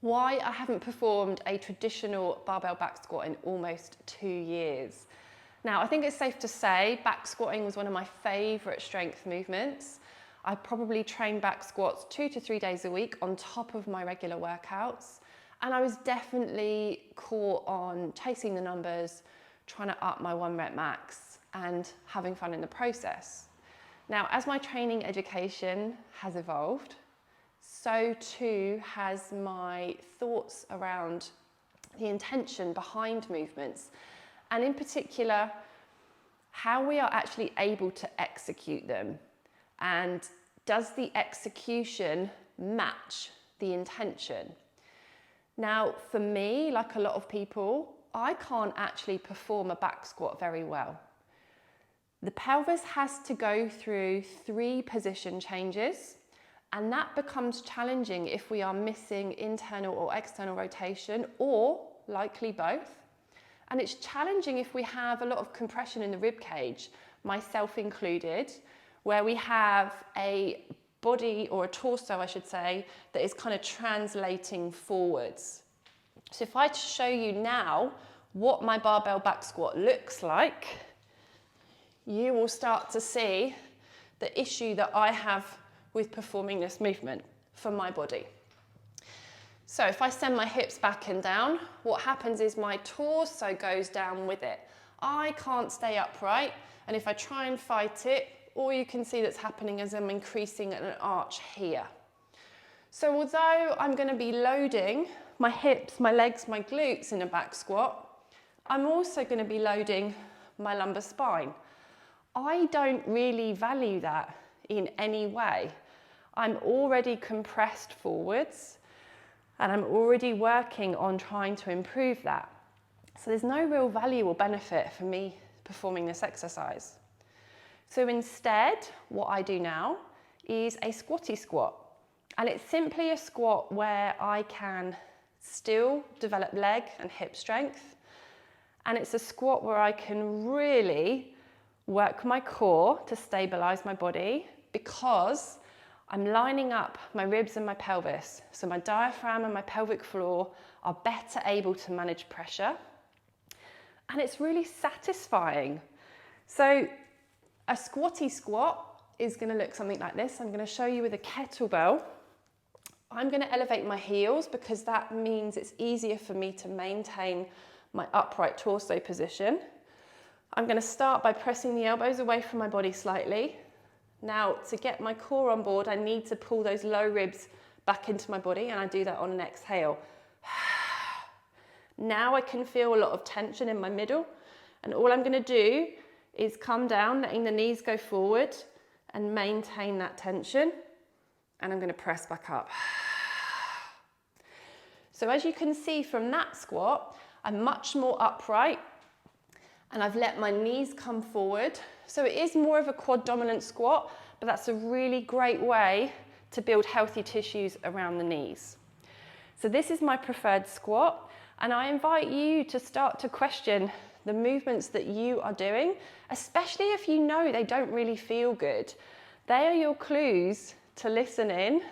Why I haven't performed a traditional barbell back squat in almost 2 years. Now, I think it's safe to say back squatting was one of my favourite strength movements. I probably trained back squats 2 to 3 days a week on top of my regular workouts. And I was definitely caught on chasing the numbers, trying to up my 1 rep max and having fun in the process. Now, as my training education has evolved, so too has my thoughts around the intention behind movements, and in particular, how we are actually able to execute them. And does the execution match the intention? Now, for me, like a lot of people, I can't actually perform a back squat very well. The pelvis has to go through 3 position changes, and that becomes challenging if we are missing internal or external rotation, or likely both. And it's challenging if we have a lot of compression in the rib cage, myself included, where we have a body, or a torso I should say, that is kind of translating forwards. So if I show you now what my barbell back squat looks like, you will start to see the issue that I have with performing this movement for my body. So if I send my hips back and down, what happens is my torso goes down with it. I can't stay upright, and if I try and fight it, all you can see that's happening is I'm increasing an arch here. So although I'm going to be loading my hips, my legs, my glutes in a back squat, I'm also going to be loading my lumbar spine. I don't really value that in any way. I'm already compressed forwards, and I'm already working on trying to improve that. So there's no real value or benefit for me performing this exercise. So instead, what I do now is a squatty squat. And it's simply a squat where I can still develop leg and hip strength. And it's a squat where I can really work my core to stabilize my body, because I'm lining up my ribs and my pelvis. So my diaphragm and my pelvic floor are better able to manage pressure. And it's really satisfying. So a squatty squat is going to look something like this. I'm going to show you with a kettlebell. I'm going to elevate my heels because that means it's easier for me to maintain my upright torso position. I'm going to start by pressing the elbows away from my body slightly. Now, to get my core on board, I need to pull those low ribs back into my body, and I do that on an exhale. Now I can feel a lot of tension in my middle, and all I'm going to do is come down, letting the knees go forward and maintain that tension, and I'm going to press back up. So as you can see from that squat, I'm much more upright, and I've let my knees come forward. So it is more of a quad dominant squat, but that's a really great way to build healthy tissues around the knees. So this is my preferred squat, and I invite you to start to question the movements that you are doing, especially if you know they don't really feel good. They are your clues to listen in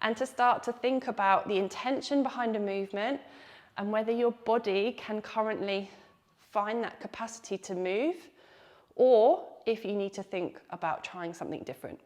and to start to think about the intention behind a movement and whether your body can currently find that capacity to move, or if you need to think about trying something different.